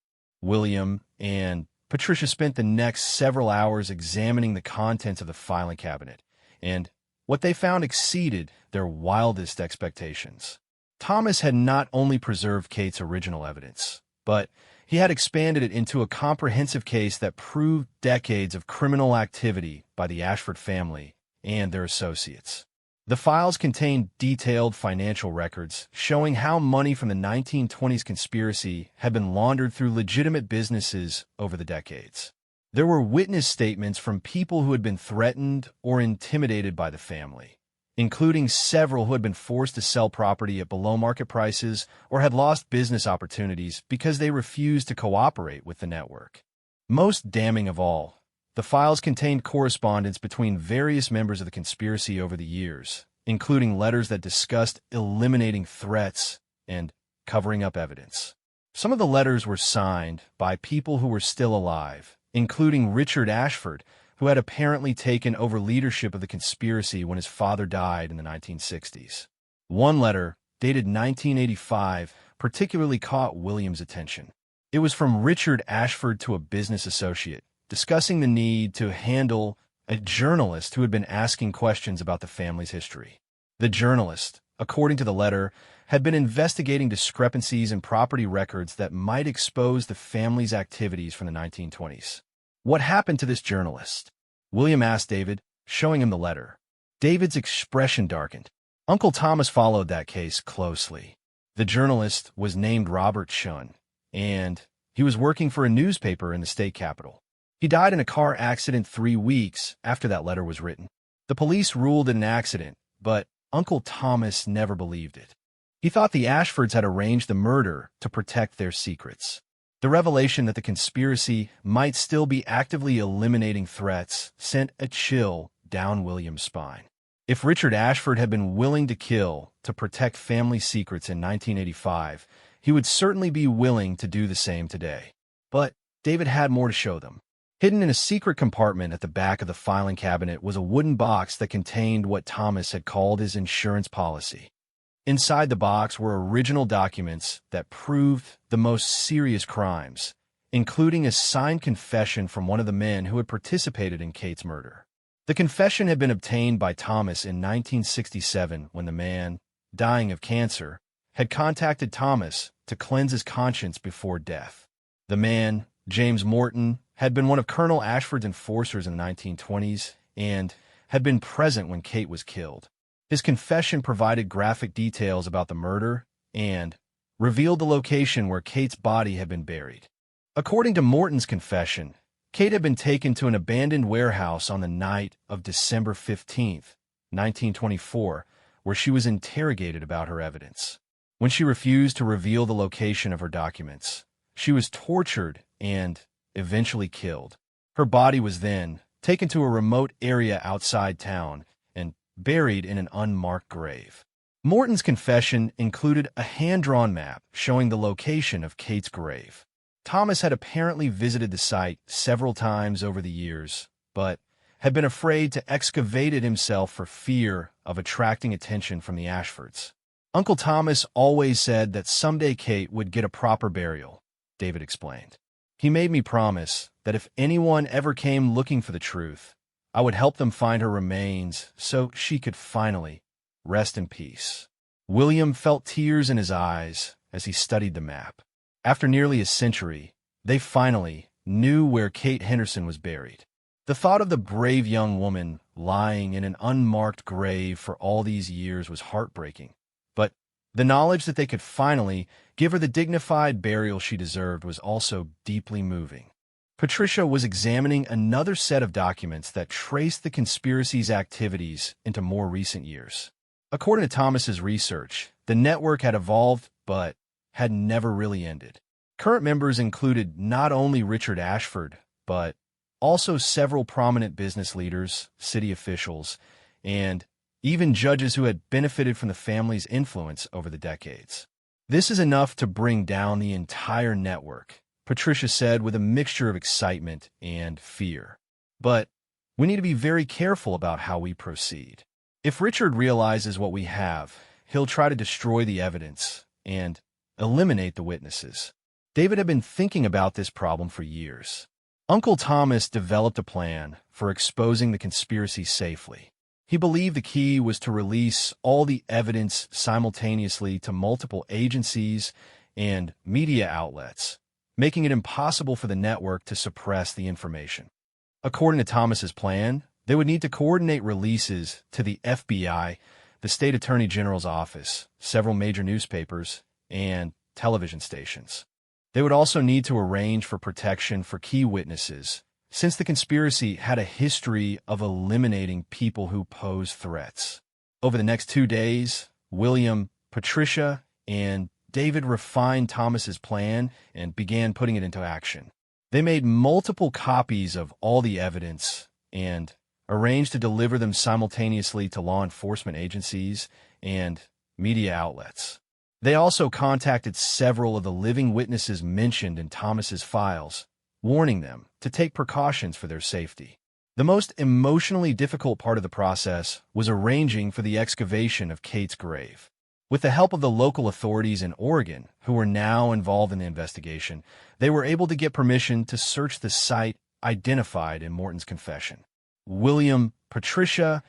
William and Patricia spent the next several hours examining the contents of the filing cabinet, and what they found exceeded their wildest expectations. Thomas had not only preserved Kate's original evidence, but he had expanded it into a comprehensive case that proved decades of criminal activity by the Ashford family and their associates. The files contained detailed financial records showing how money from the 1920s conspiracy had been laundered through legitimate businesses over the decades. There were witness statements from people who had been threatened or intimidated by the family, including several who had been forced to sell property at below-market prices or had lost business opportunities because they refused to cooperate with the network. Most damning of all, the files contained correspondence between various members of the conspiracy over the years, including letters that discussed eliminating threats and covering up evidence. Some of the letters were signed by people who were still alive, including Richard Ashford, who had apparently taken over leadership of the conspiracy when his father died in the 1960s. One letter, dated 1985, particularly caught William's attention. It was from Richard Ashford to a business associate, discussing the need to handle a journalist who had been asking questions about the family's history. The journalist, according to the letter, had been investigating discrepancies in property records that might expose the family's activities from the 1920s. "What happened to this journalist?" William asked David, showing him the letter. David's expression darkened. Uncle Thomas followed that case closely. The journalist was named Robert Shunn, and he was working for a newspaper in the state capital. He died in a car accident 3 weeks after that letter was written. The police ruled it an accident, but Uncle Thomas never believed it. He thought the Ashfords had arranged the murder to protect their secrets. The revelation that the conspiracy might still be actively eliminating threats sent a chill down William's spine. If Richard Ashford had been willing to kill to protect family secrets in 1985, he would certainly be willing to do the same today. But David had more to show them. Hidden in a secret compartment at the back of the filing cabinet was a wooden box that contained what Thomas had called his insurance policy. Inside the box were original documents that proved the most serious crimes, including a signed confession from one of the men who had participated in Kate's murder. The confession had been obtained by Thomas in 1967 when the man, dying of cancer, had contacted Thomas to cleanse his conscience before death. The man, James Morton, had been one of Colonel Ashford's enforcers in the 1920s and had been present when Kate was killed. His confession provided graphic details about the murder and revealed the location where Kate's body had been buried. According to Morton's confession, Kate had been taken to an abandoned warehouse on the night of December 15, 1924, where she was interrogated about her evidence. When she refused to reveal the location of her documents, she was tortured and eventually killed. Her body was then taken to a remote area outside town and buried in an unmarked grave. Morton's confession included a hand-drawn map showing the location of Kate's grave. Thomas had apparently visited the site several times over the years, but had been afraid to excavate it himself for fear of attracting attention from the Ashfords. Uncle Thomas always said that someday Kate would get a proper burial, David explained. He made me promise that if anyone ever came looking for the truth, I would help them find her remains so she could finally rest in peace. William felt tears in his eyes as he studied the map. After nearly a century, they finally knew where Kate Henderson was buried. The thought of the brave young woman lying in an unmarked grave for all these years was heartbreaking, but the knowledge that they could finally give her the dignified burial she deserved was also deeply moving. Patricia was examining another set of documents that traced the conspiracy's activities into more recent years. According to Thomas's research, the network had evolved but had never really ended. Current members included not only Richard Ashford, but also several prominent business leaders, city officials, and even judges who had benefited from the family's influence over the decades. This is enough to bring down the entire network, Patricia said with a mixture of excitement and fear. But we need to be very careful about how we proceed. If Richard realizes what we have, he'll try to destroy the evidence and eliminate the witnesses. David had been thinking about this problem for years. Uncle Thomas developed a plan for exposing the conspiracy safely. He believed the key was to release all the evidence simultaneously to multiple agencies and media outlets, making it impossible for the network to suppress the information. According to Thomas's plan, they would need to coordinate releases to the FBI, the State Attorney General's office, several major newspapers, and television stations. They would also need to arrange for protection for key witnesses, since the conspiracy had a history of eliminating people who posed threats. Over the next 2 days, William, Patricia, and David refined Thomas's plan and began putting it into action. They made multiple copies of all the evidence and arranged to deliver them simultaneously to law enforcement agencies and media outlets. They also contacted several of the living witnesses mentioned in Thomas's files, warning them to take precautions for their safety. The most emotionally difficult part of the process was arranging for the excavation of Kate's grave. With the help of the local authorities in Oregon, who were now involved in the investigation, they were able to get permission to search the site identified in Morton's confession. William, Patricia,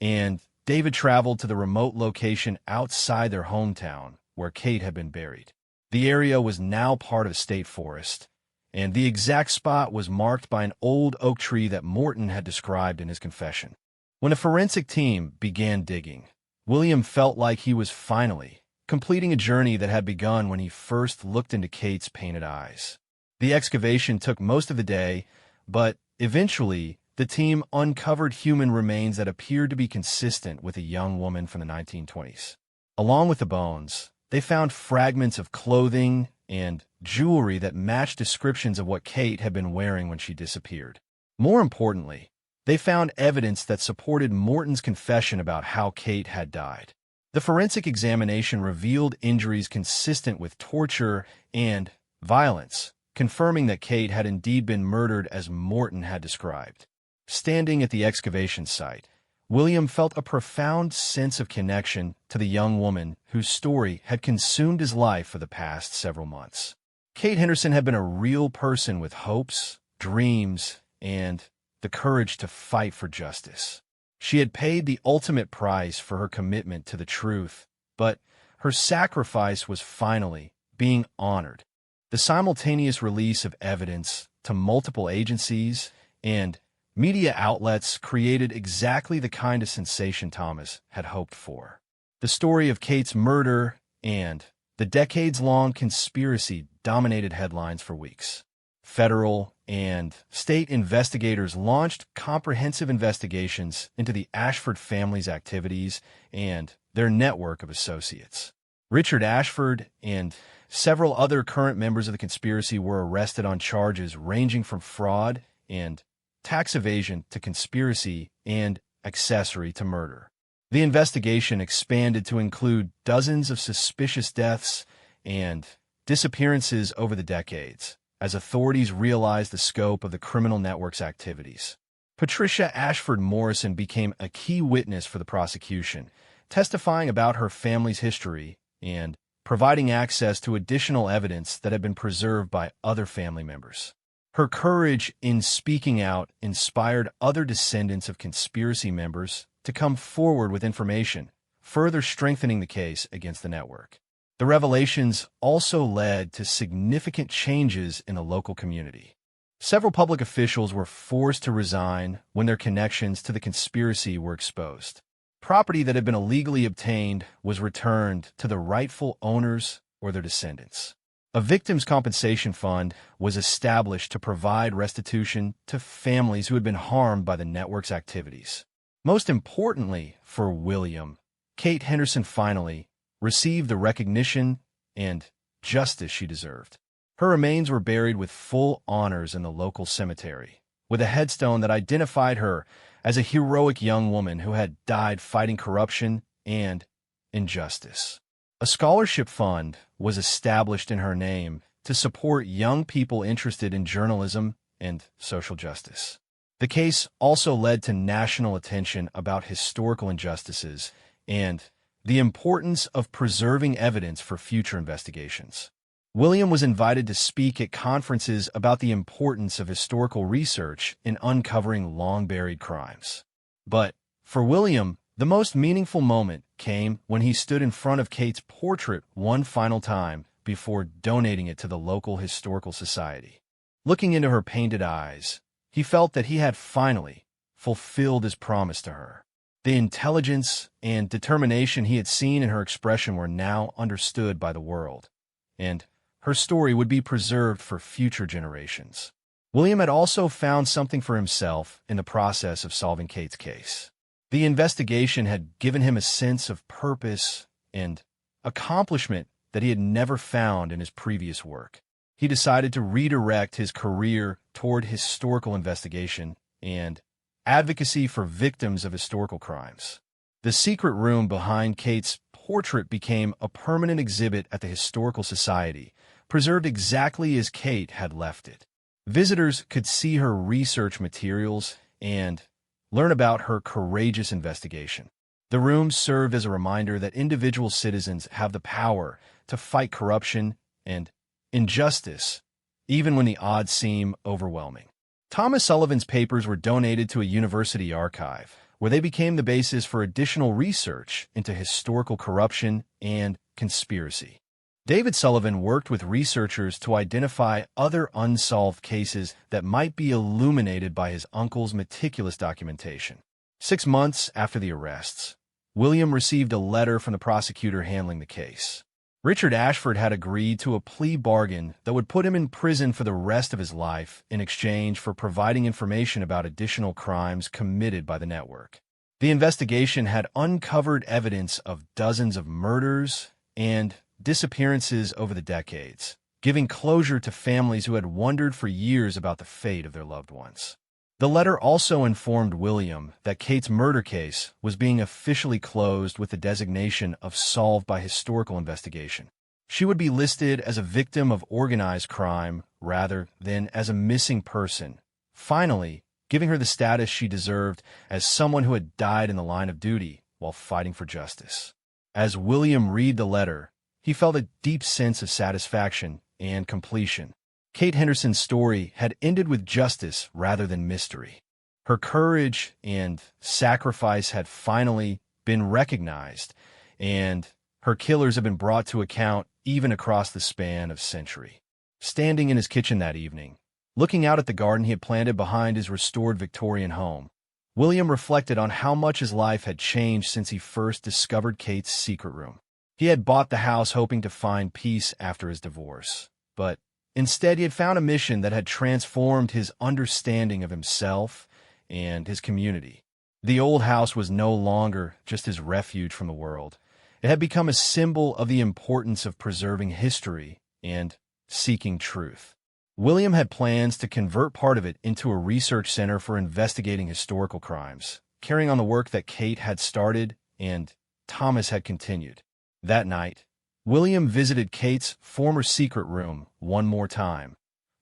and David traveled to the remote location outside their hometown where Kate had been buried. The area was now part of a state forest, and the exact spot was marked by an old oak tree that Morton had described in his confession. When a forensic team began digging, William felt like he was finally completing a journey that had begun when he first looked into Kate's painted eyes. The excavation took most of the day, but eventually the team uncovered human remains that appeared to be consistent with a young woman from the 1920s. Along with the bones, they found fragments of clothing and jewelry that matched descriptions of what Kate had been wearing when she disappeared. More importantly, they found evidence that supported Morton's confession about how Kate had died. The forensic examination revealed injuries consistent with torture and violence, confirming that Kate had indeed been murdered as Morton had described. Standing at the excavation site, William felt a profound sense of connection to the young woman whose story had consumed his life for the past several months. Kate Henderson had been a real person with hopes, dreams, and the courage to fight for justice. She had paid the ultimate price for her commitment to the truth, but her sacrifice was finally being honored. The simultaneous release of evidence to multiple agencies and media outlets created exactly the kind of sensation Thomas had hoped for. The story of Kate's murder and the decades-long conspiracy dominated headlines for weeks. Federal and state investigators launched comprehensive investigations into the Ashford family's activities and their network of associates. Richard Ashford and several other current members of the conspiracy were arrested on charges ranging from fraud and tax evasion to conspiracy and accessory to murder. The investigation expanded to include dozens of suspicious deaths and disappearances over the decades, as authorities realized the scope of the criminal network's activities. Patricia Ashford Morrison became a key witness for the prosecution, testifying about her family's history and providing access to additional evidence that had been preserved by other family members. Her courage in speaking out inspired other descendants of conspiracy members to come forward with information, further strengthening the case against the network. The revelations also led to significant changes in the local community. Several public officials were forced to resign when their connections to the conspiracy were exposed. Property that had been illegally obtained was returned to the rightful owners or their descendants. A victims' compensation fund was established to provide restitution to families who had been harmed by the network's activities. Most importantly for William, Kate Henderson finally received the recognition and justice she deserved. Her remains were buried with full honors in the local cemetery, with a headstone that identified her as a heroic young woman who had died fighting corruption and injustice. A scholarship fund was established in her name to support young people interested in journalism and social justice. The case also led to national attention about historical injustices and the importance of preserving evidence for future investigations. William was invited to speak at conferences about the importance of historical research in uncovering long-buried crimes. But for William, the most meaningful moment came when he stood in front of Kate's portrait one final time before donating it to the local historical society. Looking into her painted eyes, he felt that he had finally fulfilled his promise to her. The intelligence and determination he had seen in her expression were now understood by the world, and her story would be preserved for future generations. William had also found something for himself in the process of solving Kate's case. The investigation had given him a sense of purpose and accomplishment that he had never found in his previous work. He decided to redirect his career toward historical investigation and advocacy for victims of historical crimes. The secret room behind Kate's portrait became a permanent exhibit at the Historical Society, preserved exactly as Kate had left it. Visitors could see her research materials and learn about her courageous investigation. The room served as a reminder that individual citizens have the power to fight corruption and injustice, even when the odds seem overwhelming. Thomas Sullivan's papers were donated to a university archive, where they became the basis for additional research into historical corruption and conspiracy. David Sullivan worked with researchers to identify other unsolved cases that might be illuminated by his uncle's meticulous documentation. 6 months after the arrests, William received a letter from the prosecutor handling the case. Richard Ashford had agreed to a plea bargain that would put him in prison for the rest of his life in exchange for providing information about additional crimes committed by the network. The investigation had uncovered evidence of dozens of murders and disappearances over the decades, giving closure to families who had wondered for years about the fate of their loved ones. The letter also informed William that Kate's murder case was being officially closed with the designation of solved by historical investigation. She would be listed as a victim of organized crime rather than as a missing person, finally giving her the status she deserved as someone who had died in the line of duty while fighting for justice. As William read the letter, he felt a deep sense of satisfaction and completion. Kate Henderson's story had ended with justice rather than mystery. Her courage and sacrifice had finally been recognized, and her killers had been brought to account even across the span of century. Standing in his kitchen that evening, looking out at the garden he had planted behind his restored Victorian home, William reflected on how much his life had changed since he first discovered Kate's secret room. He had bought the house hoping to find peace after his divorce, but instead he had found a mission that had transformed his understanding of himself and his community. The old house was no longer just his refuge from the world. It had become a symbol of the importance of preserving history and seeking truth. William had plans to convert part of it into a research center for investigating historical crimes, carrying on the work that Kate had started and Thomas had continued. That night, William visited Kate's former secret room one more time,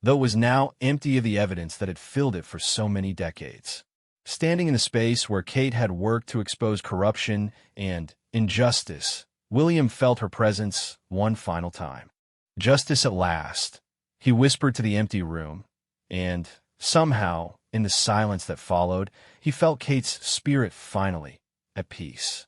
though it was now empty of the evidence that had filled it for so many decades. Standing in the space where Kate had worked to expose corruption and injustice, William felt her presence one final time. Justice at last, he whispered to the empty room, and somehow, in the silence that followed, he felt Kate's spirit finally at peace.